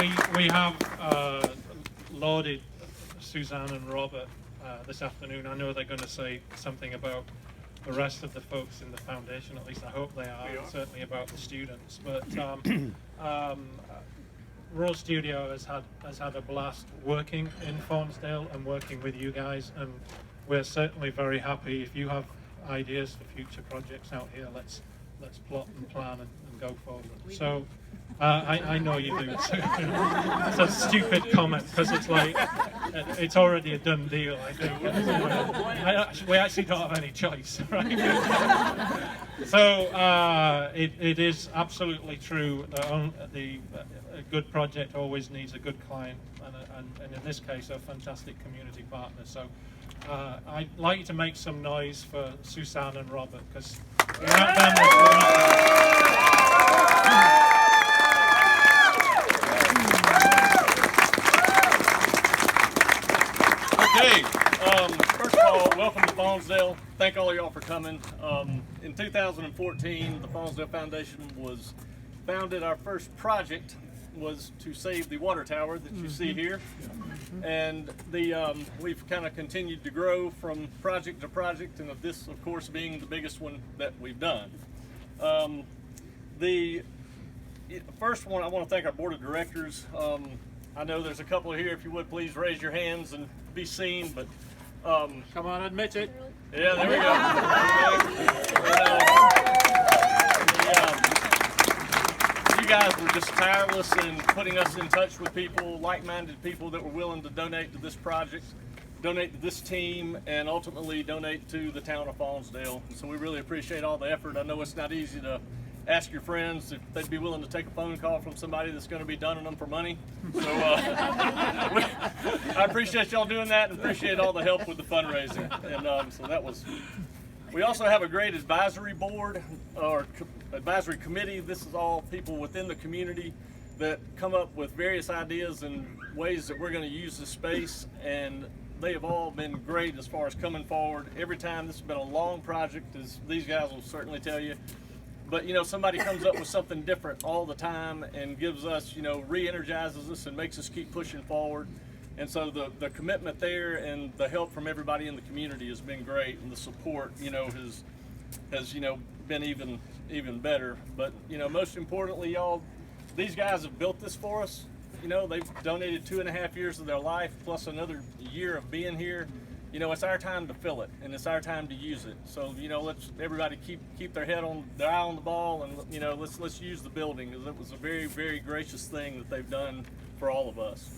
we have lauded Suzanne and Robert this afternoon. I know they're going to say something about the rest of the folks in the foundation. At least I hope they are. And certainly about the students. But Raw Studio has had a blast working in Faunsdale and working with you guys, and we're certainly very happy. If you have ideas for future projects out here, let's plot and plan and go forward. So I know you do. It's a stupid comment because it's like it's already a done deal. I think we actually don't have any choice, right? So it is absolutely true that a good project always needs a good client, and in this case, a fantastic community partner. So I'd like you to make some noise for Suzanne and Robert, because without them, Okay, first of all, welcome to Faunsdale. Thank all of y'all for coming. In 2014, the Faunsdale Foundation was founded. Our first project was to save the water tower that you see here, and we've kind of continued to grow from project to project, and this, of course, being the biggest one that we've done. The first one, I want to thank our board of directors. I know there's a couple here. If you would please raise your hands and be seen, but come on, admit it. Yeah, there we go. You guys were just tireless in putting us in touch with people, like-minded people that were willing to donate to this project, donate to this team, and ultimately donate to the town of Faunsdale. And so we really appreciate all the effort. I know it's not easy to ask your friends if they'd be willing to take a phone call from somebody that's going to be dunning them for money. So I appreciate y'all doing that, and appreciate all the help with the fundraising. And so that was. We also have a great advisory board or advisory committee. This is all people within the community that come up with various ideas and ways that we're going to use this space, and they have all been great as far as coming forward. Every time, this has been a long project, as these guys will certainly tell you. But, you know, somebody comes up with something different all the time and gives us, you know, re-energizes us and makes us keep pushing forward. And so the commitment there and the help from everybody in the community has been great, and the support, you know, has you know, been even better. But, you know, most importantly, y'all, these guys have built this for us. You know, they've donated 2.5 years of their life plus another year of being here. You know, it's our time to fill it, and it's our time to use it. So, you know, let's everybody keep their eye on the ball, and, you know, let's use the building, because it was a very, very gracious thing that they've done for all of us.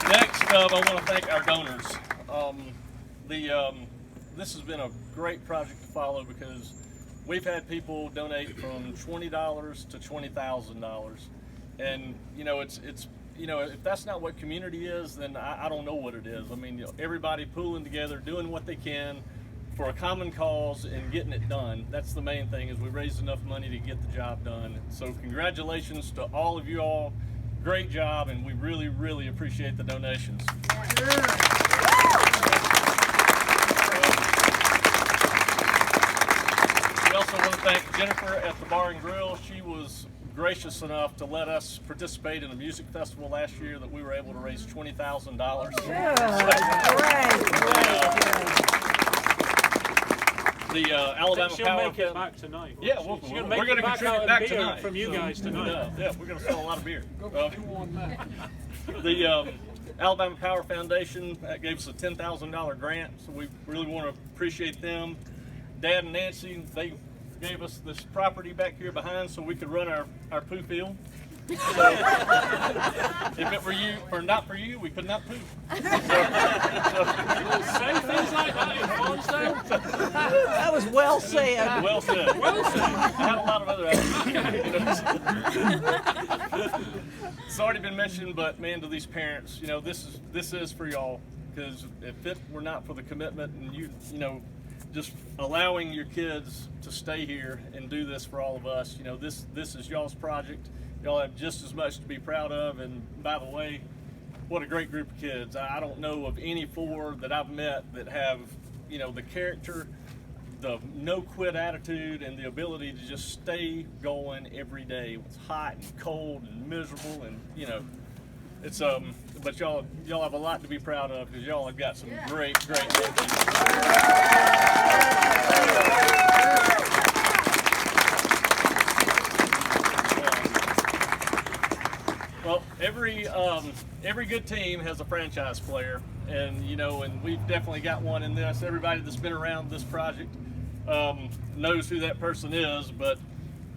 Next up, I want to thank our donors. This has been a great project to follow, because we've had people donate from $20 to $20,000, and you know, it's you know, if that's not what community is, then I don't know what it is. I mean, you know, everybody pooling together, doing what they can for a common cause and getting it done. That's the main thing, is we raised enough money to get the job done. So congratulations to all of you all. Great job, and we really, really appreciate the donations. We also want to thank Jennifer at the Bar and Grill. She was gracious enough to let us participate in a music festival last year that we were able to raise $20,000. The Alabama She'll Power. make it back tonight. Yeah, we're going to contribute back tonight. From you guys tonight. Yeah, we're going to sell a lot of beer. The Alabama Power Foundation gave us a $10,000 grant, so we really want to appreciate them. Dad and Nancy, they gave us this property back here behind so we could run our poo field. So, if it were you, or not for you, we could not poo. Say things like that in Faunsdale. That was well said. Well said. Well said. I had a lot of other ideas. It's already been mentioned, but man, to these parents, you know, this is for y'all, because if it were not for the commitment and you know, just allowing your kids to stay here and do this for all of us, you know, this is y'all's project. Y'all have just as much to be proud of. And by the way, what a great group of kids. I don't know of any four that I've met that have, you know, the character the no quit attitude and the ability to just stay going every day. It's hot and cold and miserable, and you know, it's but y'all have a lot to be proud of, because y'all have got some great young people. Well, every good team has a franchise player, and you know, and we've definitely got one in this. Everybody that's been around this project knows who that person is, but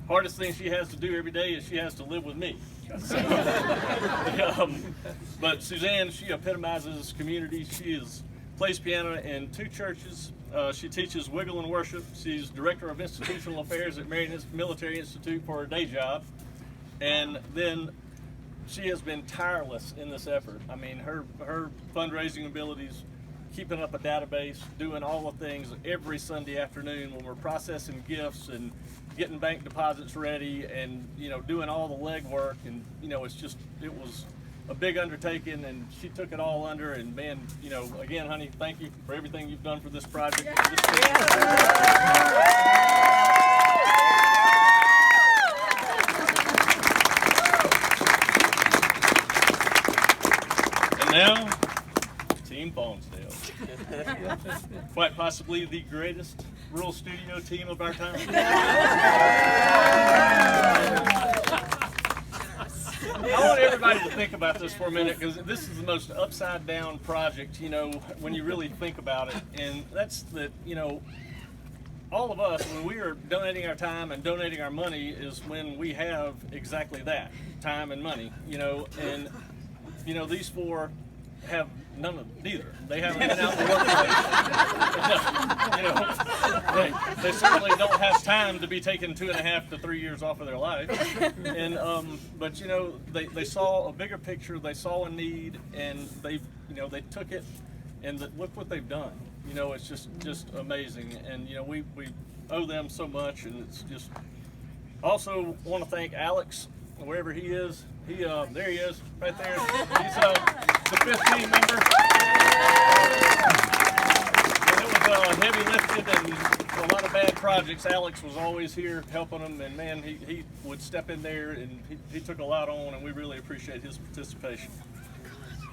hardest thing she has to do every day is she has to live with me. So, but Suzanne, she epitomizes community. She plays piano in 2 churches. She teaches wiggle and worship. She's director of institutional affairs at Marion Military Institute for her day job, and then she has been tireless in this effort. I mean, her fundraising abilities, keeping up a database, doing all the things every Sunday afternoon when we're processing gifts and getting bank deposits ready, and you know, doing all the legwork, and you know, it was a big undertaking, and she took it all under. And man, you know, again, honey, thank you for everything you've done for this project. And now, Team Faunsdale. Quite possibly the greatest rural studio team of our time. I want everybody to think about this for a minute, because this is the most upside down project, you know, when you really think about it. And that's that, you know, all of us, when we are donating our time and donating our money, is when we have exactly that, time and money, you know. And you know, these 4 have none of neither. They haven't been out in the workplace. You know, they certainly don't have time to be taking 2.5 to 3 years off of their life. And but you know, they saw a bigger picture. They saw a need, and they took it, and look what they've done. You know, it's just amazing. And you know, we owe them so much, and it's just. Also want to thank Alex, wherever he is. There he is, right there. He's the 5th team member. And it was heavy lifted and a lot of bad projects. Alex was always here helping them, and man, he would step in there, and he took a lot on, and we really appreciate his participation.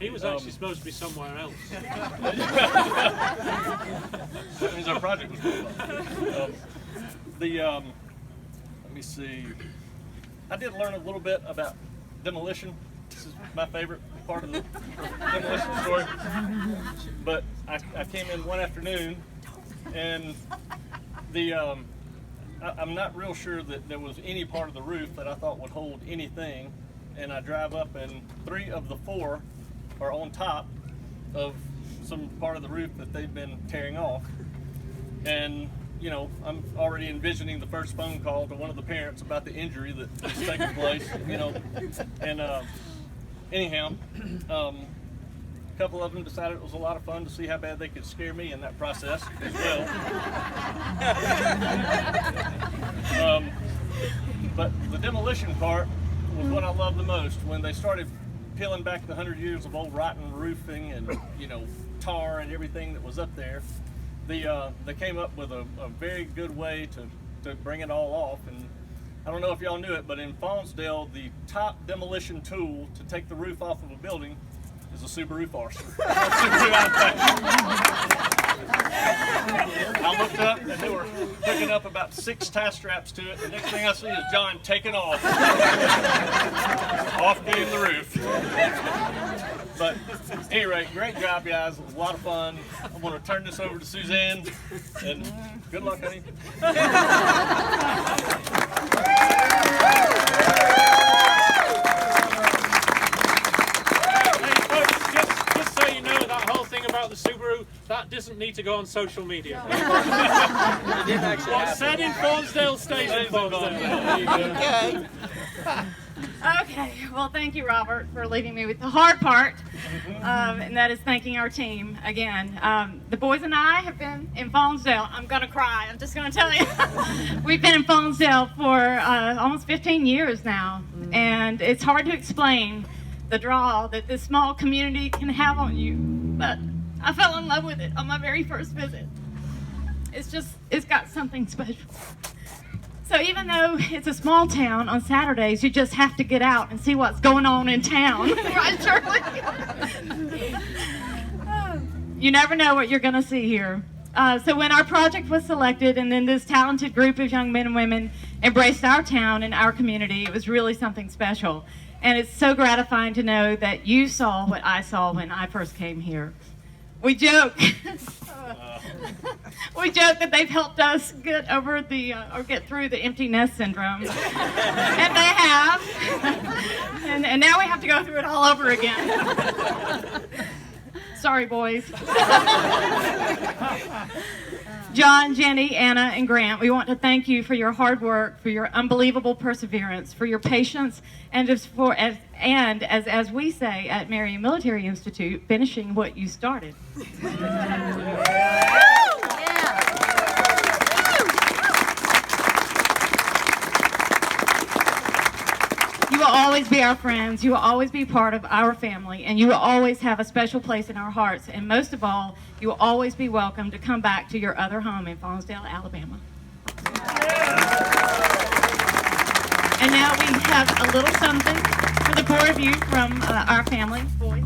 He was actually supposed to be somewhere else. That means our project was going on. Let me see. I did learn a little bit about demolition. This is my favorite part of the demolition story. But I came in one afternoon, and I'm not real sure that there was any part of the roof that I thought would hold anything. And I drive up, and 3 of the 4 are on top of some part of the roof that they've been tearing off. And you know, I'm already envisioning the first phone call to one of the parents about the injury that's taking place, you know. And anyhow, a couple of them decided it was a lot of fun to see how bad they could scare me in that process as well. But the demolition part was what I loved the most. When they started peeling back the 100 years of old rotten roofing and, you know, tar and everything that was up there, they came up with a very good way to bring it all off. And I don't know if y'all knew it, but in Faunsdale, the top demolition tool to take the roof off of a building is a Subaru Forester. I looked up, and they were hooking up about 6 tie straps to it. The next thing I see is John taking off getting the roof. But at any rate, great job, guys. It was a lot of fun. I'm going to turn this over to Suzanne, and good luck, honey. About the Subaru, that doesn't need to go on social media. What's said in Faunsdale stays in Faunsdale. Okay, well, thank you, Robert, for leaving me with the hard part, and that is thanking our team again. The boys and I have been in Faunsdale. I'm going to cry. I'm just going to tell you. We've been in Faunsdale for almost 15 years now, and it's hard to explain the draw that this small community can have on you, but I fell in love with it on my very first visit. it's got something special. So even though it's a small town, on Saturdays you just have to get out and see what's going on in town. Right, Shirley? You never know what you're going to see here. So when our project was selected and then this talented group of young men and women embraced our town and our community, it was really something special. And it's so gratifying to know that you saw what I saw when I first came here. We joke. We joke that they've helped us get over or get through the empty nest syndrome. And they have. And now we have to go through it all over again. Sorry, boys. John, Jenny, Anna, and Grant, we want to thank you for your hard work, for your unbelievable perseverance, for your patience, and as we say at Marion Military Institute, finishing what you started. You will always be our friends, you will always be part of our family, and you will always have a special place in our hearts. And most of all, you will always be welcome to come back to your other home in Faunsdale, Alabama. And now we have a little something for the four of you from our family. Boys.